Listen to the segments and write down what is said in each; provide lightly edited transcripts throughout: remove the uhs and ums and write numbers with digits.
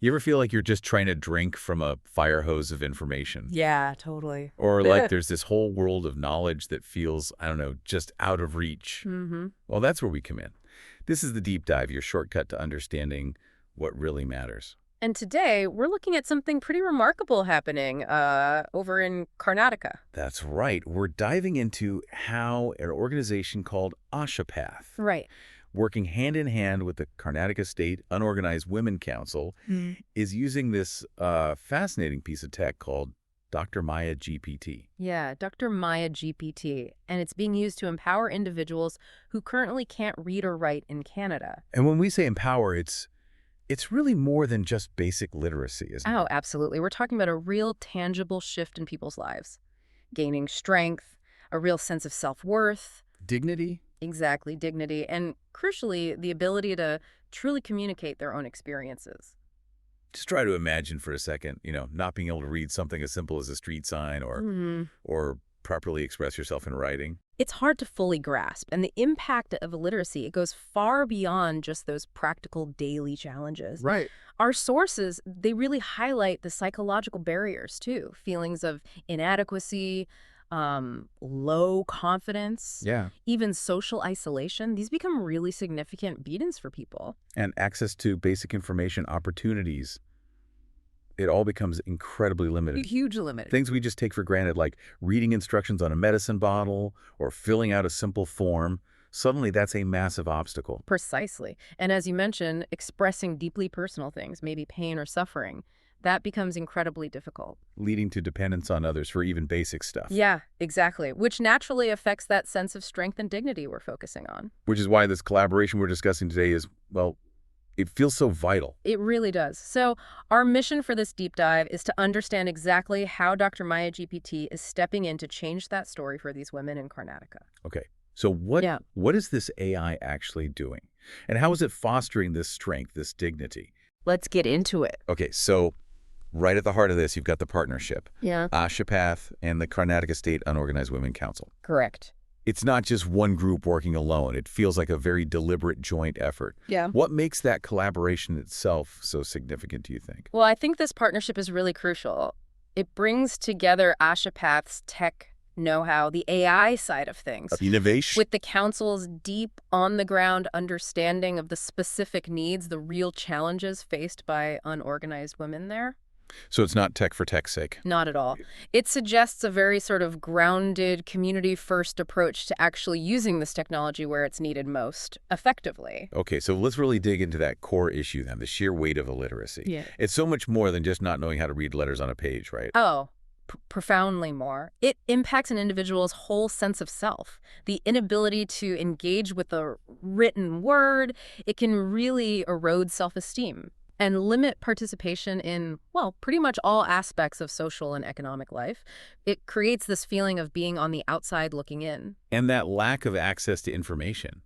You ever feel like you're just trying to drink from a fire hose of information? Yeah, totally. Or like there's this whole world of knowledge that feels, I don't know, just out of reach? Mm-hmm. Well, that's where we come in. This is the deep dive, your shortcut to understanding what really matters. And today, we're looking at something pretty remarkable happening over in Karnataka. That's right. We're diving into how an organization called Ashapath, Right. working hand in hand with the Karnataka State Unorganized Women Council, is using this fascinating piece of tech called Dr. Maya GPT. Yeah, Dr. Maya GPT. And it's being used to empower individuals who currently can't read or write in Canada. And when we say empower, it's really more than just basic literacy, isn't it? Oh, absolutely. We're talking about a real tangible shift in people's lives. Gaining strength, a real sense of self-worth. Dignity? Exactly, dignity. And crucially, the ability to truly communicate their own experiences. Just try to imagine for a second, not being able to read something as simple as a street sign or properly express yourself in writing. It's hard to fully grasp, and the impact of illiteracy, it goes far beyond just those practical daily challenges. Right. Our sources, they really highlight the psychological barriers, too. Feelings of inadequacy, low confidence, even social isolation. These become really significant beat-ins for people. And access to basic information opportunities. It all becomes incredibly limited. Hugely limited. Things we just take for granted, like reading instructions on a medicine bottle or filling out a simple form, suddenly that's a massive obstacle. Precisely. And as you mentioned, expressing deeply personal things, maybe pain or suffering, that becomes incredibly difficult. Leading to dependence on others for even basic stuff. Yeah, exactly. Which naturally affects that sense of strength and dignity we're focusing on. Which is why this collaboration we're discussing today is, well, it feels so vital. It really does. So our mission for this deep dive is to understand exactly how Dr. Maya GPT is stepping in to change that story for these women in Karnataka. Okay. So what is this AI actually doing? And how is it fostering this strength, this dignity? Let's get into it. Okay, so right at the heart of this, you've got the partnership. Yeah. Ashapath and the Karnataka State Unorganized Women Council. Correct. It's not just one group working alone. It feels like a very deliberate joint effort. Yeah. What makes that collaboration itself so significant, do you think? Well, I think this partnership is really crucial. It brings together Ashapath's tech know-how, the AI side of things, Innovation. with the council's deep, on-the-ground understanding of the specific needs, the real challenges faced by unorganized women there. So it's not tech for tech's sake. Not at all. It suggests a very sort of grounded, community-first approach to actually using this technology where it's needed most effectively. Okay, so let's really dig into that core issue then, the sheer weight of illiteracy. Yeah. It's so much more than just not knowing how to read letters on a page, right? Oh, profoundly more. It impacts an individual's whole sense of self. The inability to engage with the written word, it can really erode self-esteem and limit participation in, well, pretty much all aspects of social and economic life. It creates this feeling of being on the outside looking in. And that lack of access to information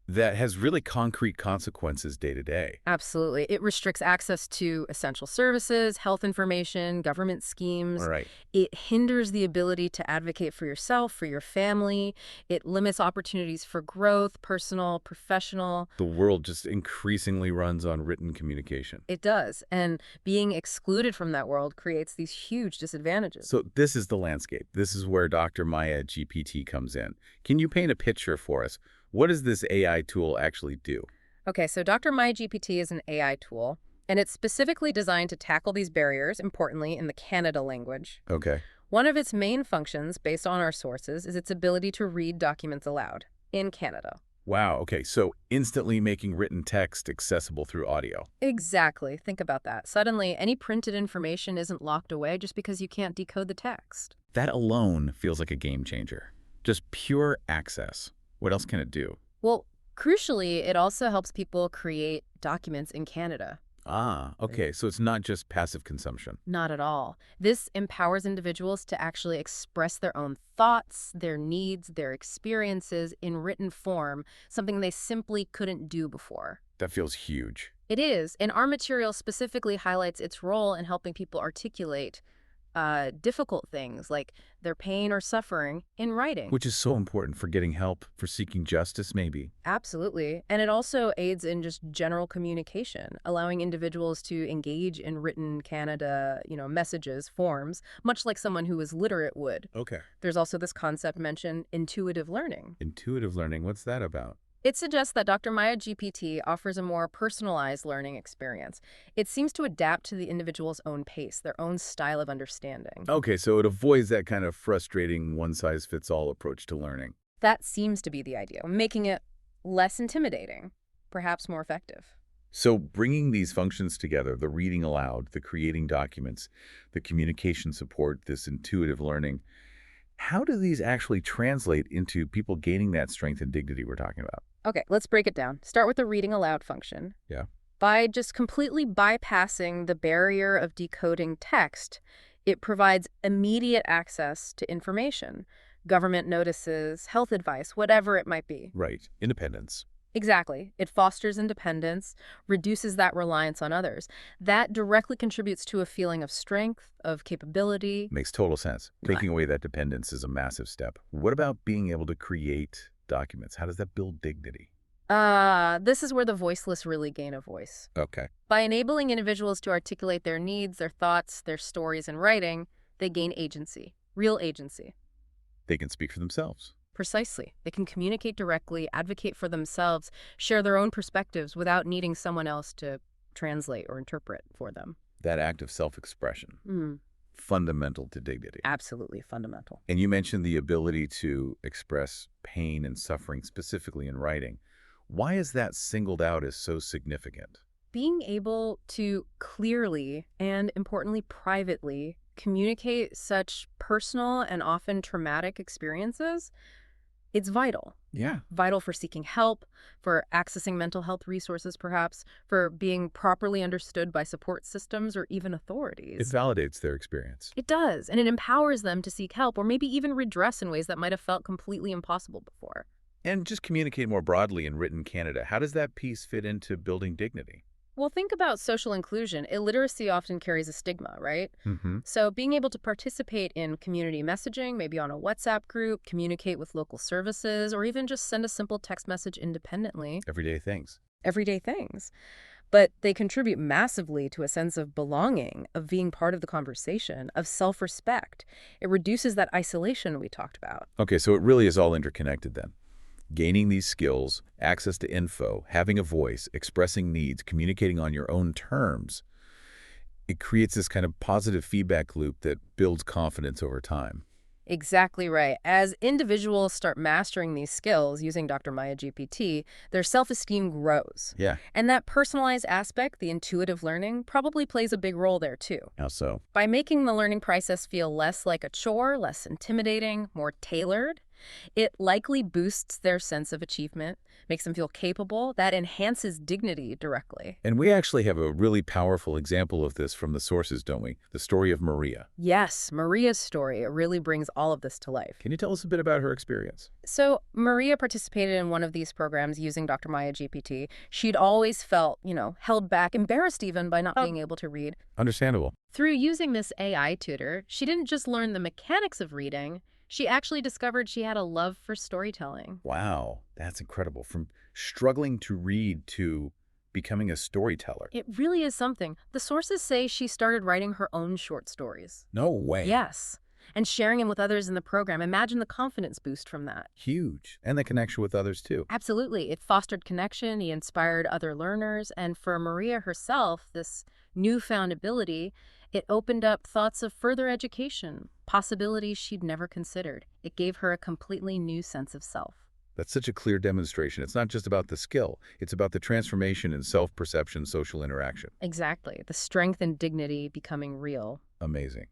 that has really concrete consequences day to day. Absolutely. It restricts access to essential services, health information, government schemes. Right. It hinders the ability to advocate for yourself, for your family. It limits opportunities for growth, personal, professional. The world just increasingly runs on written communication. It does. And being excluded from that world creates these huge disadvantages. So this is the landscape. This is where Dr. Maya GPT comes in. Can you paint a picture for us? What does this AI tool actually do? Okay, so Dr. Maya GPT is an AI tool, and it's specifically designed to tackle these barriers, importantly, in the Canada language. Okay. One of its main functions, based on our sources, is its ability to read documents aloud in Canada. Wow, okay, so instantly making written text accessible through audio. Exactly. Think about that. Suddenly, any printed information isn't locked away just because you can't decode the text. That alone feels like a game changer. Just pure access. What else can it do? Well, crucially, it also helps people create documents in Canada. Ah, okay, so it's not just passive consumption. Not at all. This empowers individuals to actually express their own thoughts, their needs, their experiences in written form, something they simply couldn't do before. That feels huge. It is, and our material specifically highlights its role in helping people articulate difficult things like their pain or suffering in writing. Which is so important for getting help, for seeking justice, maybe. Absolutely. And it also aids in just general communication, allowing individuals to engage in written Canada, messages, forms, much like someone who is literate would. Okay. There's also this concept mentioned, intuitive learning. Intuitive learning, what's that about? It suggests that Dr. Maya GPT offers a more personalized learning experience. It seems to adapt to the individual's own pace, their own style of understanding. Okay, so it avoids that kind of frustrating one-size-fits-all approach to learning. That seems to be the idea, making it less intimidating, perhaps more effective. So bringing these functions together, the reading aloud, the creating documents, the communication support, this intuitive learning, how do these actually translate into people gaining that strength and dignity we're talking about? Okay, let's break it down. Start with the reading aloud function. Yeah. By just completely bypassing the barrier of decoding text, it provides immediate access to information, government notices, health advice, whatever it might be. Right. Independence. Exactly. It fosters independence, reduces that reliance on others. That directly contributes to a feeling of strength, of capability. Makes total sense. Taking away that dependence is a massive step. What about being able to create documents? How does that build dignity? This is where the voiceless really gain a voice. Okay. By enabling individuals to articulate their needs, their thoughts, their stories in writing, they gain agency, real agency. They can speak for themselves. Precisely. They can communicate directly, advocate for themselves, share their own perspectives without needing someone else to translate or interpret for them. That act of self-expression, fundamental to dignity. Absolutely fundamental. And you mentioned the ability to express pain and suffering specifically in writing. Why is that singled out as so significant? Being able to clearly and, importantly, privately communicate such personal and often traumatic experiences, it's vital. Yeah. Vital for seeking help, for accessing mental health resources perhaps, for being properly understood by support systems or even authorities. It validates their experience. It does, and it empowers them to seek help or maybe even redress in ways that might have felt completely impossible before. And just communicate more broadly in written Canada. How does that piece fit into building dignity? Well, think about social inclusion. Illiteracy often carries a stigma, right? Mm-hmm. So being able to participate in community messaging, maybe on a WhatsApp group, communicate with local services, or even just send a simple text message independently. Everyday things. Everyday things. But they contribute massively to a sense of belonging, of being part of the conversation, of self-respect. It reduces that isolation we talked about. Okay, so it really is all interconnected then. Gaining these skills, access to info, having a voice, expressing needs, communicating on your own terms, it creates this kind of positive feedback loop that builds confidence over time. Exactly right. As individuals start mastering these skills using Dr. Maya GPT, their self-esteem grows. Yeah. And that personalized aspect, the intuitive learning, probably plays a big role there too. How so? By making the learning process feel less like a chore, less intimidating, more tailored, it likely boosts their sense of achievement, makes them feel capable. That enhances dignity directly. And we actually have a really powerful example of this from the sources, don't we? The story of Maria. Yes, Maria's story really brings all of this to life. Can you tell us a bit about her experience? So Maria participated in one of these programs using Dr. Maya GPT. She'd always felt, held back, embarrassed even by not being able to read. Understandable. Through using this AI tutor, she didn't just learn the mechanics of reading, she actually discovered she had a love for storytelling. Wow, that's incredible. From struggling to read to becoming a storyteller. It really is something. The sources say she started writing her own short stories. No way. Yes. And sharing them with others in the program. Imagine the confidence boost from that. Huge. And the connection with others, too. Absolutely. It fostered connection. It inspired other learners. And for Maria herself, this newfound ability, it opened up thoughts of further education, possibilities she'd never considered. It gave her a completely new sense of self. That's such a clear demonstration. It's not just about the skill. It's about the transformation in self-perception, social interaction. Exactly. The strength and dignity becoming real. Amazing.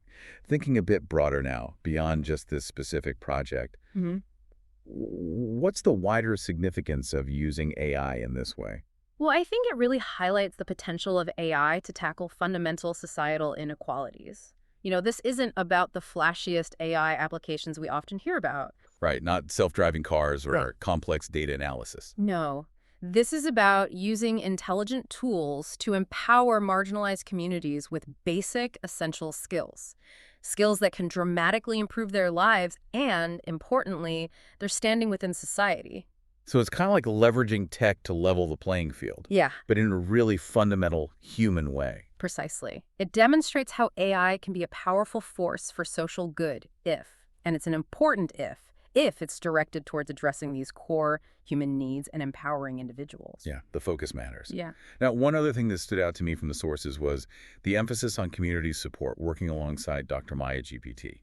Thinking a bit broader now, beyond just this specific project, what's the wider significance of using AI in this way? Well, I think it really highlights the potential of AI to tackle fundamental societal inequalities. This isn't about the flashiest AI applications we often hear about. Right, not self-driving cars or complex data analysis. No. This is about using intelligent tools to empower marginalized communities with basic, essential skills. skills that can dramatically improve their lives and, importantly, their standing within society. So it's kind of like leveraging tech to level the playing field, Yeah, but in a really fundamental human way. precisely. It demonstrates how AI can be a powerful force for social good if, and it's an important if it's directed towards addressing these core human needs and empowering individuals. Yeah, the focus matters. Yeah. Now, one other thing that stood out to me from the sources was the emphasis on community support working alongside Dr. Maya GPT.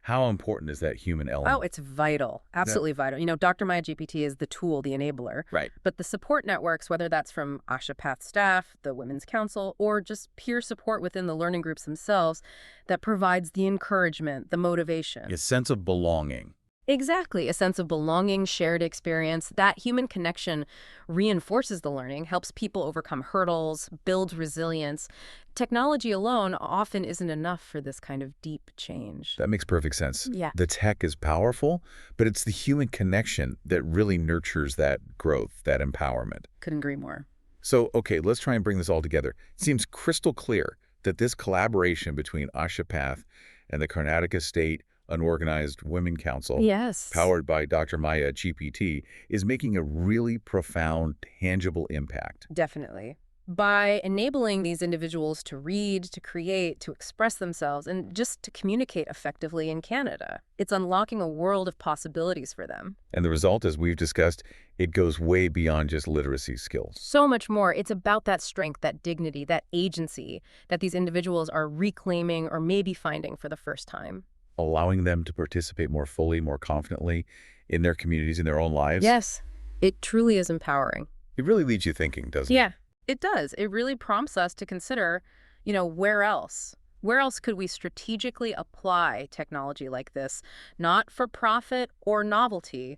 How important is that human element? Oh, it's vital. Absolutely vital. Dr. Maya GPT is the tool, the enabler. Right. But the support networks, whether that's from AshaPath staff, the Women's Council, or just peer support within the learning groups themselves, that provides the encouragement, the motivation. A sense of belonging. Exactly. A sense of belonging, shared experience. That human connection reinforces the learning, helps people overcome hurdles, builds resilience. Technology alone often isn't enough for this kind of deep change. That makes perfect sense. Yeah. The tech is powerful, but it's the human connection that really nurtures that growth, that empowerment. Couldn't agree more. So, okay, let's try and bring this all together. It seems crystal clear that this collaboration between AshaPath and the Karnataka State Unorganized Women Council, Yes. powered by Dr. Maya GPT, is making a really profound, tangible impact. Definitely. By enabling these individuals to read, to create, to express themselves, and just to communicate effectively in Canada, it's unlocking a world of possibilities for them. And the result, as we've discussed, it goes way beyond just literacy skills. So much more. It's about that strength, that dignity, that agency that these individuals are reclaiming or maybe finding for the first time. Allowing them to participate more fully, more confidently in their communities, in their own lives. Yes, it truly is empowering. It really leaves you thinking, doesn't it? Yeah, it does. It really prompts us to consider, where else? Where else could we strategically apply technology like this, not for profit or novelty,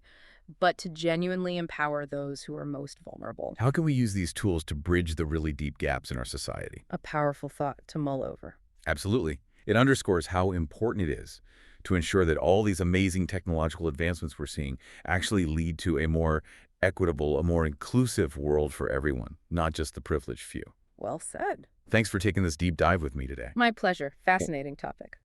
but to genuinely empower those who are most vulnerable? How can we use these tools to bridge the really deep gaps in our society? A powerful thought to mull over. Absolutely. It underscores how important it is to ensure that all these amazing technological advancements we're seeing actually lead to a more equitable, a more inclusive world for everyone, not just the privileged few. Well said. Thanks for taking this deep dive with me today. My pleasure. Fascinating topic.